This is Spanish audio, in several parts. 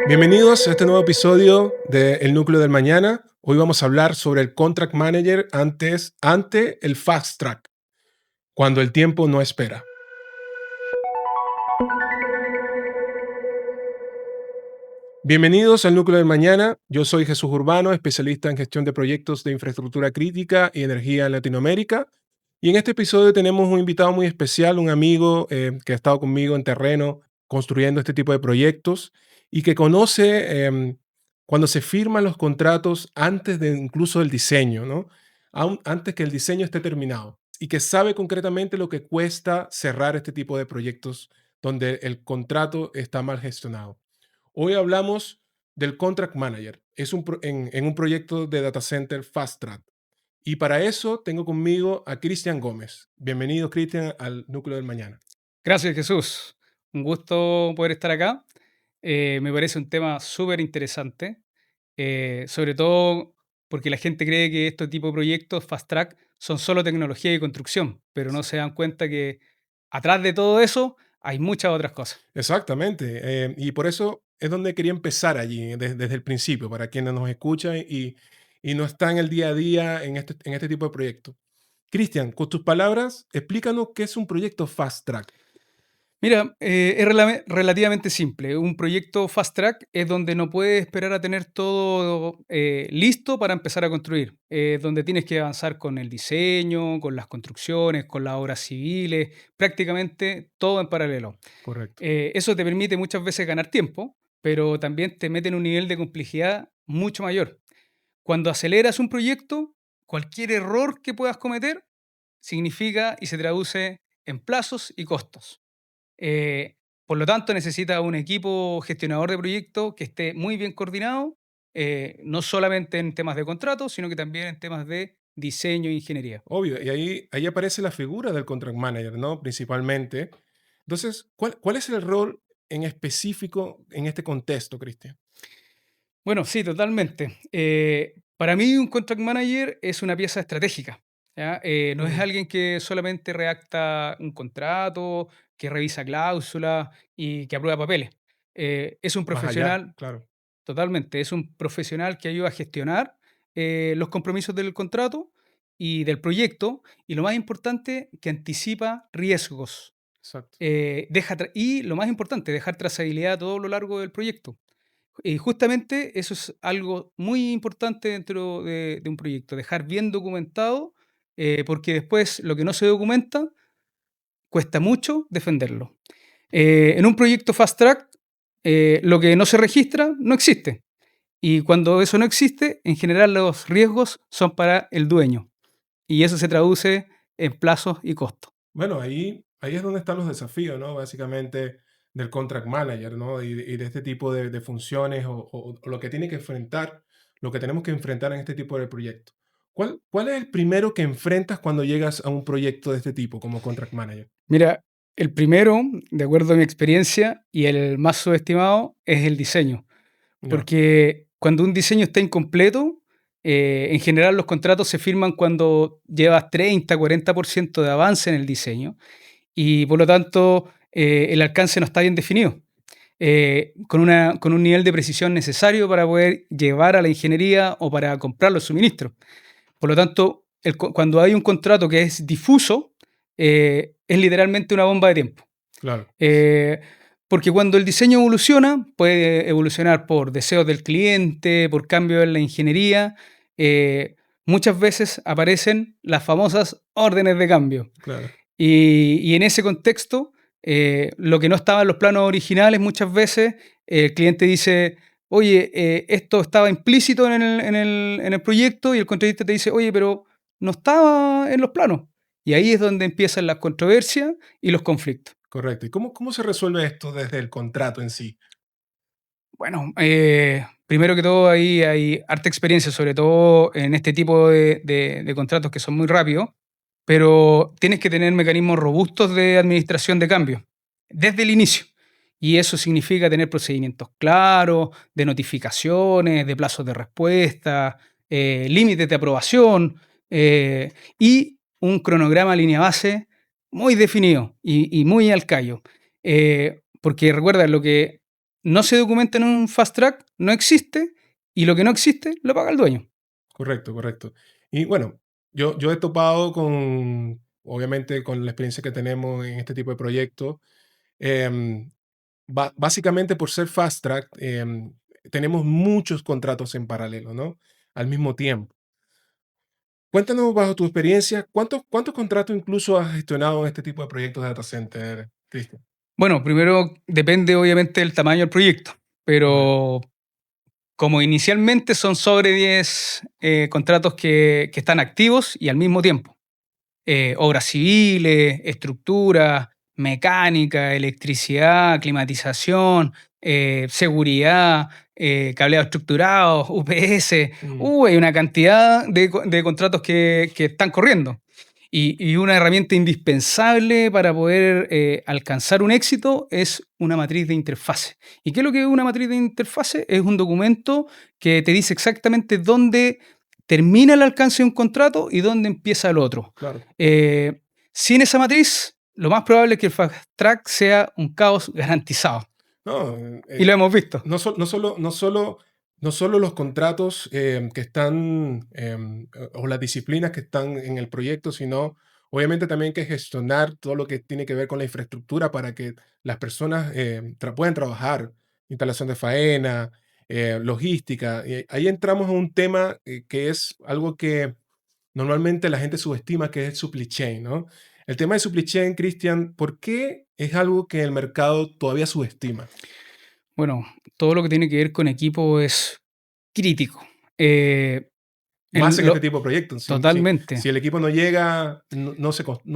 Bienvenidos a este nuevo episodio de El Núcleo del Mañana. Hoy vamos a hablar sobre el Contract Manager ante el Fast Track, cuando el tiempo no espera. Bienvenidos al Núcleo del Mañana. Yo soy Jesús Urbano, especialista en gestión de proyectos de infraestructura crítica y energía en Latinoamérica. Y en este episodio tenemos un invitado muy especial, un amigo que ha estado conmigo en terreno construyendo este tipo de proyectos y que conoce cuando se firman los contratos antes de incluso del diseño, ¿no? Antes que el diseño esté terminado y que sabe concretamente lo que cuesta cerrar este tipo de proyectos donde el contrato está mal gestionado. Hoy hablamos del Contract Manager. Es en un proyecto de data center Fast Track. Y para eso tengo conmigo a Cristian Gómez. Bienvenido, Cristian, al Núcleo del Mañana. Gracias, Jesús. Un gusto poder estar acá. Me parece un tema súper interesante, sobre todo porque la gente cree que este tipo de proyectos, Fast Track, son solo tecnología y construcción, pero no se dan cuenta que atrás de todo eso hay muchas otras cosas. Exactamente. Y por eso es donde quería empezar allí, desde el principio, para quienes nos escuchan y no están el día a día en este tipo de proyectos. Cristian, con tus palabras, explícanos qué es un proyecto Fast Track. Mira, es relativamente simple. Un proyecto Fast Track es donde no puedes esperar a tener todo listo para empezar a construir. Donde tienes que avanzar con el diseño, con las construcciones, con las obras civiles, prácticamente todo en paralelo. Correcto. Eso te permite muchas veces ganar tiempo, pero también te mete en un nivel de complejidad mucho mayor. Cuando aceleras un proyecto, cualquier error que puedas cometer significa y se traduce en plazos y costos. Eh, por lo tanto, necesita un equipo gestionador de proyectos que esté muy bien coordinado, no solamente en temas de contrato, sino que también en temas de diseño e ingeniería. Obvio, y ahí aparece la figura del contract manager, ¿no? Principalmente. Entonces, ¿cuál es el rol en específico en este contexto, Cristian? Bueno, sí, totalmente. Para mí, un contract manager es una pieza estratégica. ¿Ya? No es Ujú. alguien que solamente redacta un contrato, que revisa cláusulas y que aprueba papeles. Es un Más allá, profesional. claro. Totalmente, es un profesional que ayuda a gestionar los compromisos del contrato y del proyecto, y lo más importante, que anticipa riesgos. Exacto. Y lo más importante, dejar trazabilidad a todo lo largo del proyecto. Y justamente eso es algo muy importante dentro de un proyecto, dejar bien documentado, porque después lo que no se documenta cuesta mucho defenderlo. En un proyecto fast track, lo que no se registra no existe. Y cuando eso no existe, en general los riesgos son para el dueño. Y eso se traduce en plazos y costos. Bueno, ahí es donde están los desafíos, ¿no? Básicamente del contract manager, ¿no? Y de este tipo de funciones o lo que tiene que enfrentar, lo que tenemos que enfrentar en este tipo de proyectos. ¿Cuál es el primero que enfrentas cuando llegas a un proyecto de este tipo como contract manager? Mira, el primero, de acuerdo a mi experiencia, y el más subestimado, es el diseño. Ya, Porque cuando un diseño está incompleto, en general los contratos se firman cuando llevas 30, 40% de avance en el diseño y por lo tanto el alcance no está bien definido. Con un nivel de precisión necesario para poder llevar a la ingeniería o para comprar los suministros. Por lo tanto, cuando hay un contrato que es difuso, es literalmente una bomba de tiempo. claro. Eh, Porque cuando el diseño evoluciona, puede evolucionar por deseos del cliente, por cambio en la ingeniería. Muchas veces aparecen las famosas órdenes de cambio. Claro. Y en ese contexto, lo que no estaba en los planos originales, muchas veces el cliente dice, oye, esto estaba implícito en el proyecto, y el contratista te dice, oye, pero no estaba en los planos. Y ahí es donde empiezan las controversias y los conflictos. Correcto. ¿Y cómo se resuelve esto desde el contrato en sí? Bueno, primero que todo, ahí hay harta experiencia, sobre todo en este tipo de contratos que son muy rápidos, pero tienes que tener mecanismos robustos de administración de cambio desde el inicio. Y eso significa tener procedimientos claros, de notificaciones, de plazos de respuesta, límites de aprobación, y un cronograma línea base muy definido y muy al callo. Porque recuerda, lo que no se documenta en un fast track, no existe, y lo que no existe lo paga el dueño. Correcto, correcto. Y bueno, yo he topado con, obviamente, con la experiencia que tenemos en este tipo de proyectos. em, Básicamente por ser fast track, tenemos muchos contratos en paralelo, ¿no? Al mismo tiempo. Cuéntanos, bajo tu experiencia, ¿cuántos contratos incluso has gestionado en este tipo de proyectos de data center, Cristian? Bueno, primero depende obviamente del tamaño del proyecto, Correcto. pero como inicialmente son sobre 10 contratos que están activos y al mismo tiempo. Obras civiles, estructura, mecánica, electricidad, climatización, seguridad, cableado estructurado, UPS. Mm, Hay una cantidad de contratos que están corriendo. Y una herramienta indispensable para poder alcanzar un éxito es una matriz de interfase. ¿Y qué es lo que es una matriz de interfase? Es un documento que te dice exactamente dónde termina el alcance de un contrato y dónde empieza el otro. claro. Eh, Sin esa matriz, lo más probable es que el fast track sea un caos garantizado. No, Y lo hemos visto. no solo los contratos que están, o las disciplinas que están en el proyecto, sino obviamente también hay que gestionar todo lo que tiene que ver con la infraestructura para que las personas puedan trabajar, instalación de faena, logística. Y ahí entramos a un tema que es algo que normalmente la gente subestima, que es el supply chain, ¿no? El tema de supply chain, Cristian, ¿por qué es algo que el mercado todavía subestima? Bueno, todo lo que tiene que ver con equipo es crítico. Eh, Más en en este lo, tipo de proyectos. Totalmente. Si el equipo no llega, no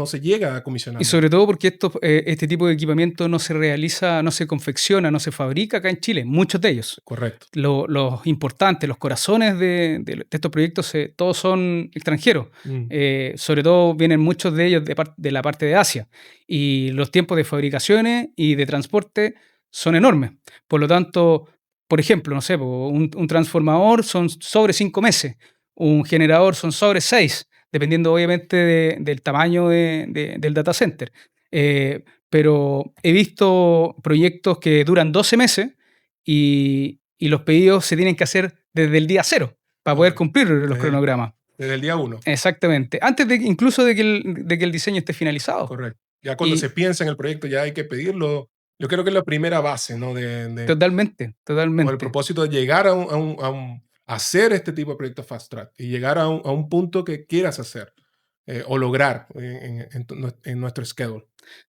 se llega a Y comisionar, ¿no? sobre todo porque este tipo de equipamiento no se realiza, no se confecciona, no se fabrica acá en Chile, muchos de ellos. Correcto. Los importantes, los corazones de estos proyectos, todos son extranjeros. Mm, Sobre todo vienen muchos de ellos de la parte de Asia. Y los tiempos de fabricaciones y de transporte son enormes. Por lo tanto, por ejemplo, no sé, un transformador son sobre 5 meses, un generador son sobre 6, dependiendo obviamente del tamaño del data center. Pero he visto proyectos que duran 12 meses y los pedidos se tienen que hacer desde el día cero para poder ok. cumplir los Desde el, cronogramas. desde el día uno, Exactamente. Antes incluso de que el diseño esté finalizado. correcto. Ya cuando se Y piensa en el proyecto, ya hay que pedirlo. Yo creo que es la primera base, ¿no? totalmente, Con el totalmente. propósito de llegar a hacer este tipo de proyectos fast track y llegar a un punto que quieras hacer o lograr en nuestro schedule.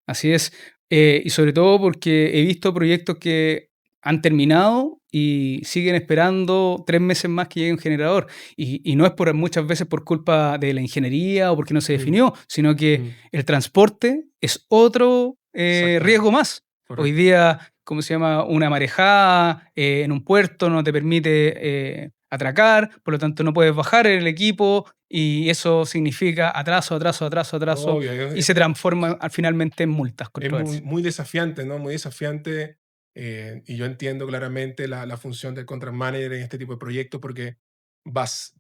Así es. Y sobre todo porque he visto proyectos que han terminado y siguen esperando 3 meses más que llegue un generador. Y no es muchas veces por culpa de la ingeniería o porque no se Mm, definió, sino que mm, el transporte es otro exactamente, riesgo más. Hoy correcto. día, ¿cómo se llama? Una marejada en un puerto no te permite atracar, por lo tanto no puedes bajar el equipo y eso significa atraso, atraso, atraso, atraso Obvio, y se transforma finalmente en multas, es muy, controversias. muy desafiante, ¿no? Muy desafiante. Y yo entiendo claramente la función del contract manager en este tipo de proyectos porque vas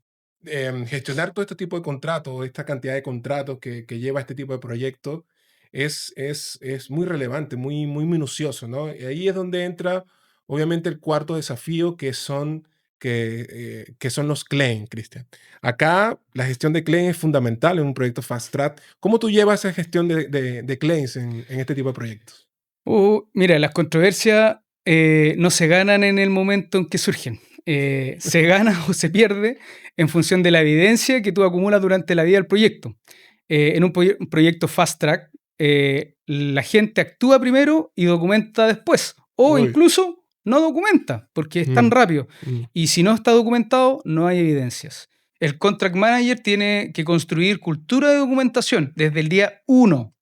gestionar todo este tipo de contratos, esta cantidad de contratos que lleva este tipo de proyectos, es muy relevante, muy, muy minucioso, ¿no? Y ahí es donde entra, obviamente, el cuarto desafío, que son los claims, Cristian. Acá la gestión de claims es fundamental en un proyecto fast track. ¿Cómo tú llevas esa gestión de claims en este tipo de proyectos? Mira, las controversias no se ganan en el momento en que surgen. Se gana o se pierde en función de la evidencia que tú acumulas durante la vida del proyecto. En un proyecto fast track, la gente actúa primero y documenta después. O Uy, incluso no documenta, porque es tan mm, rápido. mm, Y si no está documentado, no hay evidencias. El contract manager tiene que construir cultura de documentación desde el día uno.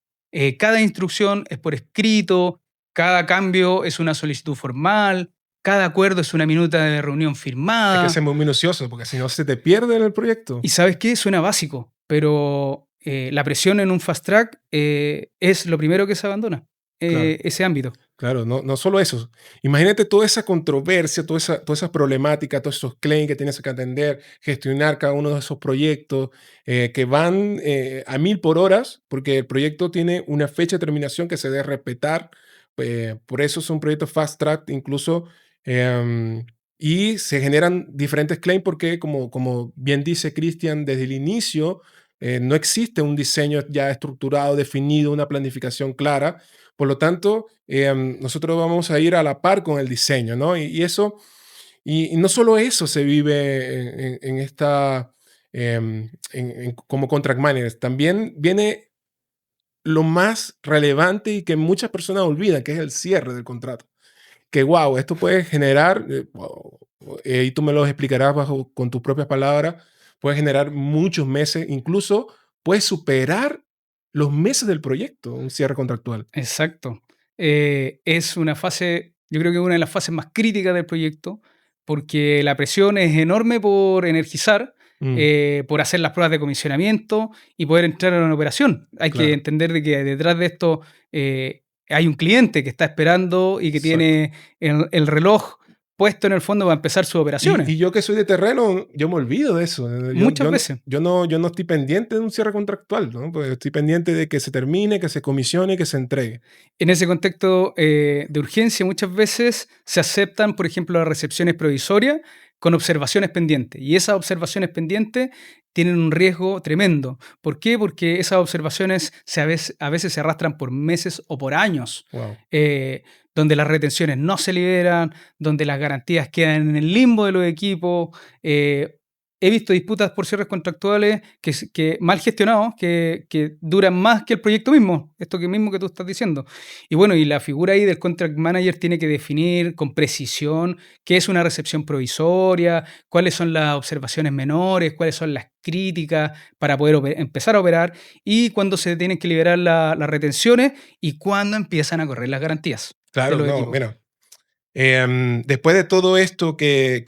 Cada instrucción es por escrito, cada cambio es una solicitud formal, cada acuerdo es una minuta de reunión hay que firmada. ser muy minucioso porque si no se te pierde en el proyecto. Y sabes qué, suena básico, pero la presión en un fast track es lo primero que se abandona, Claro. ese ámbito. Claro, no solo eso. Imagínate toda esa controversia, todas esas problemáticas, todos esos claims que tienes que atender, gestionar cada uno de esos proyectos que van a 1000 por horas, porque el proyecto tiene una fecha de terminación que se debe respetar, Por eso son proyectos fast track incluso, em, y se generan diferentes claims porque, como bien dice Cristian, desde el inicio no existe un diseño ya estructurado, definido, una planificación clara. Por lo tanto, nosotros vamos a ir a la par con el diseño, ¿no? Y no solo eso se vive en esta, como contract manager, también viene lo más relevante y que muchas personas olvidan, que es el cierre del contrato. Que wow, esto puede generar, y tú me lo explicarás con tus propias palabras, puede generar muchos meses, incluso puede superar los meses del proyecto, un cierre contractual. Exacto. Es una fase, yo creo que es una de las fases más críticas del proyecto, porque la presión es enorme por energizar, Mm, por hacer las pruebas de comisionamiento y poder entrar en una operación. Hay que claro, entender de que detrás de esto hay un cliente que está esperando y que exacto. tiene el reloj puesto en el fondo para empezar sus operaciones, Y yo que soy de terreno, yo me olvido de eso. muchas veces. Yo no estoy pendiente de un cierre contractual, ¿no? Pues estoy pendiente de que se termine, que se comisione, que se entregue. En ese contexto de urgencia, muchas veces se aceptan, por ejemplo, las recepciones provisorias con observaciones pendientes. Y esas observaciones pendientes tienen un riesgo tremendo. ¿Por qué? Porque esas observaciones a veces se arrastran por meses o por años, Wow. eh, donde las retenciones no se liberan, donde las garantías quedan en el limbo de los equipos. He visto disputas por cierres contractuales que mal gestionados, que duran más que el proyecto mismo, esto que mismo que tú estás diciendo. Y bueno, y la figura ahí del contract manager tiene que definir con precisión qué es una recepción provisoria, cuáles son las observaciones menores, cuáles son las críticas para poder empezar a operar y cuándo se tienen que liberar las retenciones y cuándo empiezan a correr las garantías de Claro, los no, equipos. mira. Después de todo esto que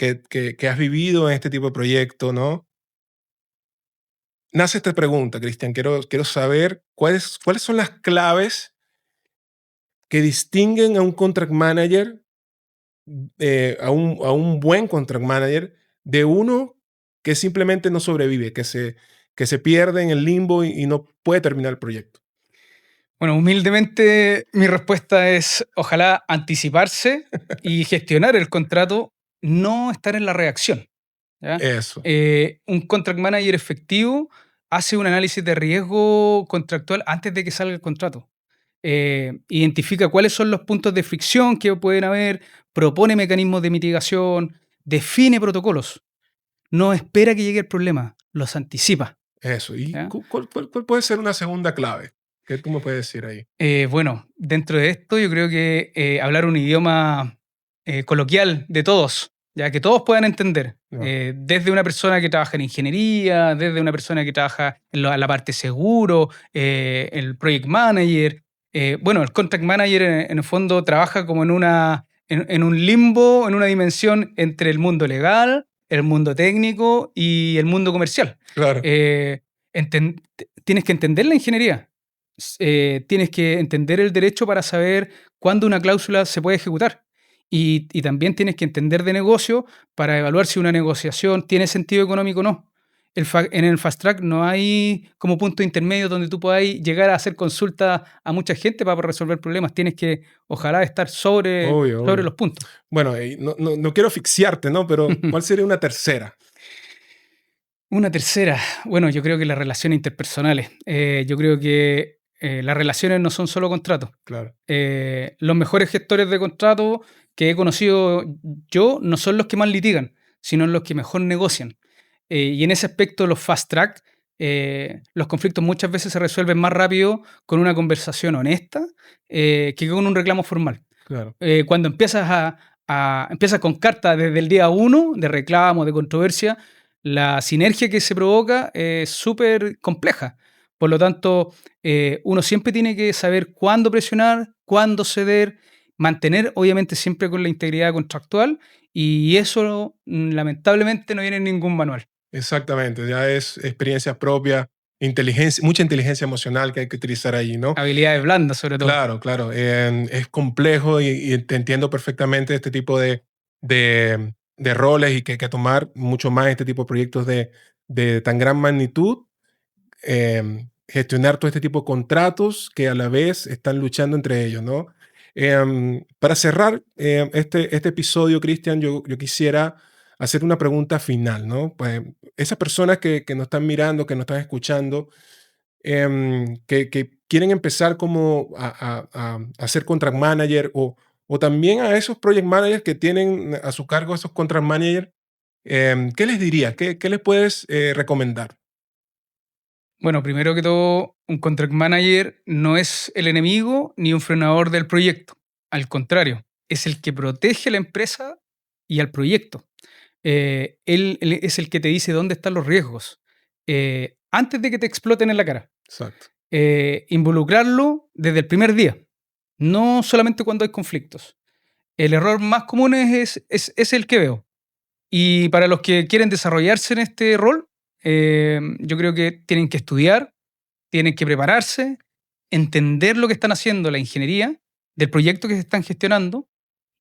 has vivido en este tipo de proyecto, ¿no? Nace esta pregunta, Cristian. Quiero saber cuáles son las claves que distinguen a un contract manager, a un buen contract manager, de uno que simplemente no sobrevive, que se pierde en el limbo y no puede terminar el proyecto. Bueno, humildemente mi respuesta es ojalá anticiparse y gestionar el contrato, no estar en la reacción. ¿Ya? Eso, Un contract manager efectivo hace un análisis de riesgo contractual antes de que salga el contrato. Identifica cuáles son los puntos de fricción que pueden haber, propone mecanismos de mitigación, define protocolos. No espera que llegue el problema, los anticipa. eso. ¿Y ¿Ya? cuál puede ser una segunda clave? ¿Qué tú me puedes decir ahí? Bueno, dentro de esto yo creo que hablar un idioma coloquial de todos, ya que todos puedan entender, No, desde una persona que trabaja en ingeniería, desde una persona que trabaja en la parte seguro, el project manager. Bueno, el contract manager en el fondo trabaja como en un limbo, en una dimensión entre el mundo legal, el mundo técnico y el mundo comercial. claro. Eh, Tienes que entender la ingeniería, tienes que entender el derecho para saber cuándo una cláusula se puede ejecutar. Y también tienes que entender de negocio para evaluar si una negociación tiene sentido económico o no. En el fast track no hay como punto intermedio donde tú puedas llegar a hacer consulta a mucha gente para resolver problemas. Tienes que, ojalá, estar Obvio, sobre obvio. los puntos. Bueno, no quiero asfixiarte, ¿no? Pero ¿cuál sería una tercera? Una tercera, bueno, yo creo que las relaciones interpersonales. Yo creo que las relaciones no son solo contratos. Claro. Los mejores gestores de contrato que he conocido yo no son los que más litigan, sino los que mejor negocian. Y en ese aspecto, los fast track, los conflictos muchas veces se resuelven más rápido con una conversación honesta que con un reclamo formal. Claro. Cuando empiezas con cartas desde el día uno de reclamo, de controversia, la sinergia que se provoca es súper compleja. Por lo tanto, uno siempre tiene que saber cuándo presionar, cuándo ceder, mantener obviamente siempre con la integridad contractual y eso lamentablemente no viene en ningún manual. Exactamente, ya es experiencia propia, mucha inteligencia emocional que hay que utilizar ahí, ¿no? Habilidades blandas sobre todo. Claro, claro. Es complejo y te entiendo perfectamente este tipo de roles y que hay que tomar mucho más este tipo de proyectos de tan gran magnitud, gestionar todo este tipo de contratos que a la vez están luchando entre ellos, ¿no? Para cerrar este episodio, Cristian, yo quisiera hacer una pregunta final, ¿no? Pues esas personas que nos están mirando, que nos están escuchando, que quieren empezar como a ser contract manager o también a esos project managers que tienen a su cargo esos contract managers, ¿qué les dirías? ¿Qué les puedes recomendar? Bueno, primero que todo, un contract manager no es el enemigo ni un frenador del proyecto. Al contrario, es el que protege a la empresa y al proyecto. Él es el que te dice dónde están los riesgos antes de que te exploten en la cara. Exacto. Involucrarlo desde el primer día, no solamente cuando hay conflictos. El error más común es el que veo. Y para los que quieren desarrollarse en este rol, yo creo que tienen que estudiar, tienen que prepararse, entender lo que están haciendo, la ingeniería del proyecto que se están gestionando.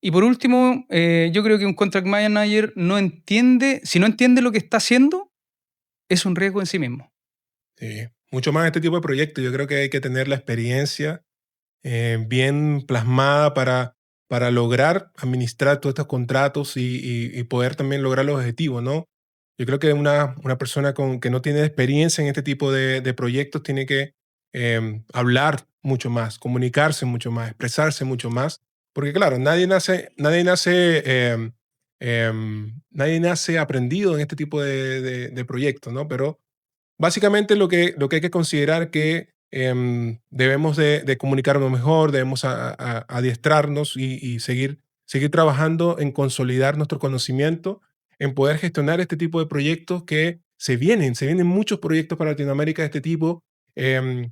Y por último, yo creo que un contract manager no entiende, si no entiende lo que está haciendo, es un riesgo en sí mismo. Sí. Mucho más este tipo de proyectos. Yo creo que hay que tener la experiencia bien plasmada para lograr administrar todos estos contratos y poder también lograr los objetivos, ¿no? Yo creo que una persona que no tiene experiencia en este tipo de proyectos tiene que hablar mucho más, comunicarse mucho más, expresarse mucho más, porque claro, nadie nace aprendido en este tipo de proyectos, ¿no? Pero básicamente lo que hay que considerar que debemos de comunicarnos mejor, debemos adiestrarnos y seguir trabajando en consolidar nuestro conocimiento, en poder gestionar este tipo de proyectos que se vienen muchos proyectos para Latinoamérica de este tipo, que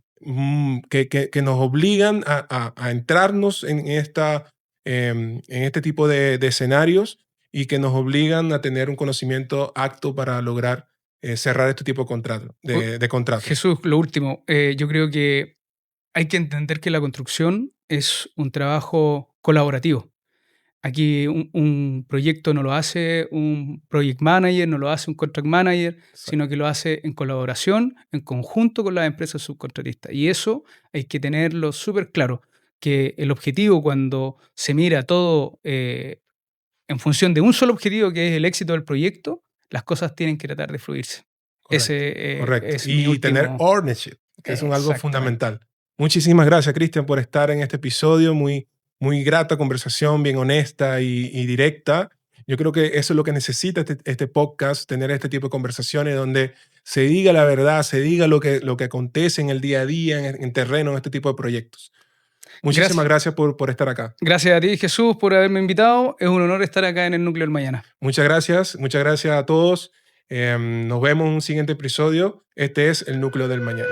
nos obligan a entrarnos en este tipo de escenarios y que nos obligan a tener un conocimiento apto para lograr cerrar este tipo de O- contratos. Jesús, lo último, yo creo que hay que entender que la construcción es un trabajo colaborativo. Aquí un proyecto no lo hace un project manager, no lo hace un contract manager, sino Exacto. que lo hace en colaboración, en conjunto con las empresas subcontratistas. Y eso hay que tenerlo súper claro, que el objetivo cuando se mira todo en función de un solo objetivo, que es el éxito del proyecto, las cosas tienen que tratar de fluirse. Correcto, Ese correcto. es mi Y tener último... ownership, que es un algo Exactamente. fundamental. Muchísimas gracias, Cristian, por estar en este episodio. Muy grata conversación, bien honesta y directa. Yo creo que eso es lo que necesita este podcast, tener este tipo de conversaciones donde se diga la verdad, se diga lo que acontece en el día a día, en terreno, en este tipo de proyectos. Muchísimas Gracias. gracias por estar acá. Gracias a ti, Jesús, por haberme invitado. Es un honor estar acá en el Núcleo del Mañana. Muchas gracias a todos. Nos vemos en un siguiente episodio. Este es el Núcleo del Mañana.